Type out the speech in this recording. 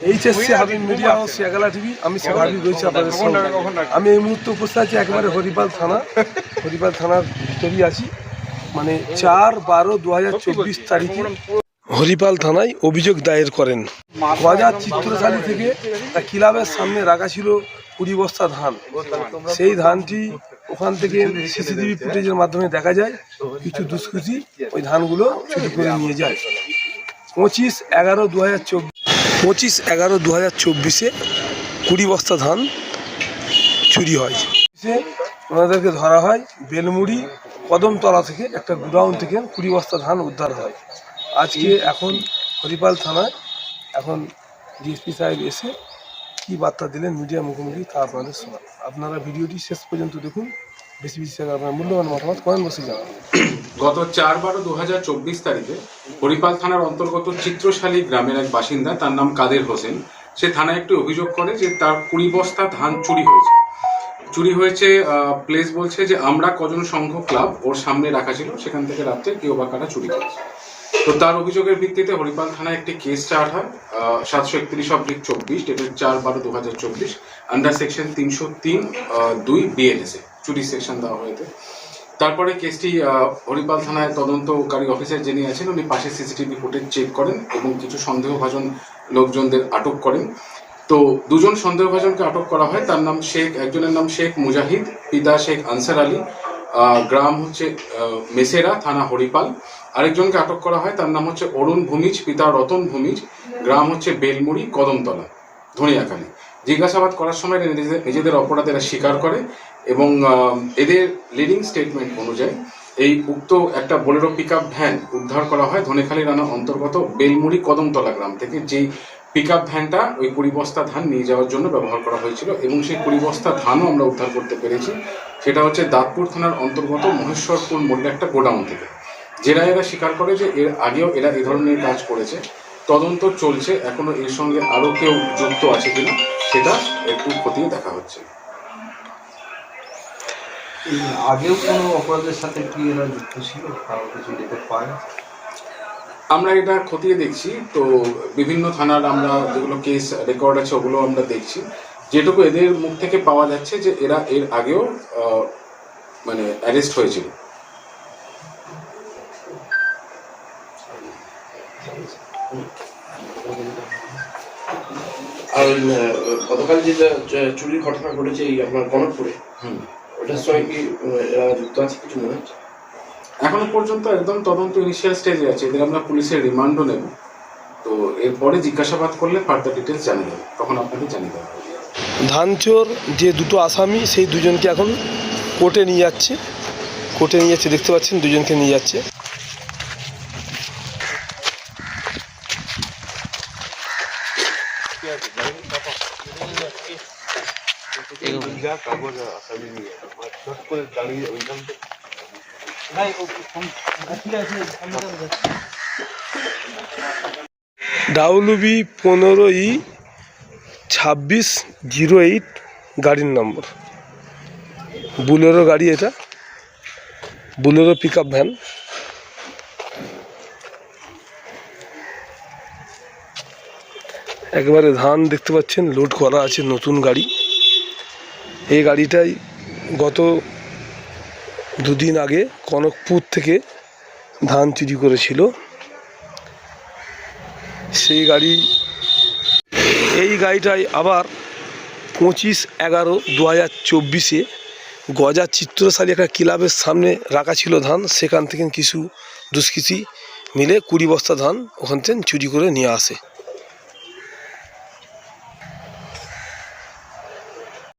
HSC Habib media ও শেয়াগালা TV. আমি হাবিব রয়েছি আপনাদের সঙ্গে। আমি এই মুহূর্তে উপস্থিত আছি একেবারে হরিপাল থানার ভিতরেই আছি। মানে 4/12/2024 তারিখে হরিপাল থানায় অভিযোগ দায়ের করেন। বাজার চিত্রশালী থেকে একটা ক্লাবের সামনে রাখা ছিল 20 বস্তা ধান। সেই ধানটি ওখান থেকে সিসিটিভি ফুটেজের মাধ্যমে দেখা যায় কিছু দুষ্কৃতী ওই ধানগুলো চুরি করে নিয়ে যায়। 25/11/2024 20 বস্তা ধান চুরি হয়। ওনাদেরকে ধরা হয়। বেলমুড়ি কদমতলা থেকে একটা গোডাউন থেকে 20 বস্তা ধান উদ্ধার হয়। আজকে এখন হরিপাল থানায় এখন ডিএসপি সাহেব এসে কী বার্তা দিলেন মিডিয়া মুখোমুখি তা আপনাদের শোনা। আপনারা ভিডিওটি শেষ পর্যন্ত দেখুন। বেশি আপনার মূল্যবান মতামত কমেন্ট বসে যান। গত 4/12/2024 তারিখে হরিপাল থানার অন্তর্গত চিত্রশালী গ্রামের এক বাসিন্দা, তার নাম কাদের হোসেন, সে থানায় একটি অভিযোগ করে যে তার 20 বস্তা ধান চুরি হয়েছে। প্লেস বলছে যে আমরা কজন সংঘ ক্লাব ওর সামনে রাখা ছিল, সেখান থেকে রাত্রে কেউ বা কারা চুরি করেছে। তো তার অভিযোগের ভিত্তিতে হরিপাল থানায় একটি কেস স্টার্ট হয় 731/24 ডেটেড 4/12/2024 আন্ডার সেকশন 303(2) BNS চুরি সেকশন দেওয়া হয়েছে। তারপরে কেসটি হরিপাল থানায় তদন্তকারী অফিসার যিনি আছেন উনি পাশে সিসিটিভি ফুটেজ চেক করেন এবং কিছু সন্দেহভাজন লোকজনদের আটক করেন। তো দুজন সন্দেহভাজনকে আটক করা হয়। তার নাম একজনের নাম শেখ মুজাহিদ, পিতা শেখ আনসার আলী, গ্রাম হচ্ছে মেসেরা, থানা হরিপাল। আরেকজনকে আটক করা হয়, তার নাম হচ্ছে অরুণ ভূমিজ, পিতা রতন ভূমিজ, গ্রাম হচ্ছে বেলমুড়ি কদমতলা, ধনিয়াখালী। জিজ্ঞাসাবাদ করার সময় নিজেদের অপরাধেরা স্বীকার করে এবং এদের লিডিং স্টেটমেন্ট অনুযায়ী এই উক্ত একটা বোলেরো পিকআপ ভ্যান উদ্ধার করা হয় ধনেখালী রানার অন্তর্গত বেলমুড়ি কদমতলা গ্রাম থেকে। যেই পিকআপ ভ্যানটা ওই 20 বস্তা ধান নিয়ে যাওয়ার জন্য ব্যবহার করা হয়েছিল এবং সেই 20 বস্তা ধানও আমরা উদ্ধার করতে পেরেছি। সেটা হচ্ছে দাঁতপুর থানার অন্তর্গত মহেশ্বরপুর মোড়ের একটা গোডাউন থেকে। এরা স্বীকার করে যে এর আগেও এরা এই ধরনের কাজ করেছে। তদন্ত চলছে, এখনো এর সঙ্গে আরো কেউ যুক্ত আছে কিনা সেটা একটু খতিয়ে দেখা হচ্ছে। আগেও কোনো অপরাধের সাথে কি এরা যুক্ত ছিল, কারো কিছু রিপোর্ট পায়? আমরা এটা খতিয়ে দেখছি। তো বিভিন্ন থানার আমরা যেগুলো কেস রেকর্ড আছে ওগুলো আমরা দেখছি। যেটুকু এদের মুখ থেকে পাওয়া যাচ্ছে যে এরা এর আগেও মানে অ্যারেস্ট হয়েছিল। আর গতকাল যেটা চুরির ঘটনা ঘটেছে এই আপনার কনকপুরে, ওটার সঙ্গে কি যুক্ত আছে কিছু মনে হচ্ছে? এখনো পর্যন্ত একদম তদন্ত ইনিশিয়াল স্টেজে আছে। এদের আমরা পুলিশের রিমান্ডও নেব। তো এরপরে জিজ্ঞাসাবাদ করলে ফার্দার ডিটেলস জানিয়ে দেবো, তখন আপনাকে জানিয়ে দেওয়া হবে। ধানচোর যে দুটো আসামি সেই দুজনকে এখন কোর্টে নিয়ে যাচ্ছে। দেখতে পাচ্ছেন দুজনকে নিয়ে যাচ্ছে। WB 15E2608 গাড়ির নম্বর। বুলেরো গাড়ি, এটা বুলেরো পিকআপ ভ্যান। একেবারে ধান দেখতে পাচ্ছেন লোড করা আছে, নতুন গাড়ি। এই গাড়িটাই গত দুদিন আগে কনকপুর থেকে ধান চুরি করেছিল। এই গাড়িটাই আবার 25/11/2024 গজা চিত্রশালী একটা ক্লাবের সামনে রাখা ছিল ধান। সেখান থেকে কিছু দুষ্কৃতী মিলে 20 বস্তা ধান ওখান থেকে চুরি করে নিয়ে আসে।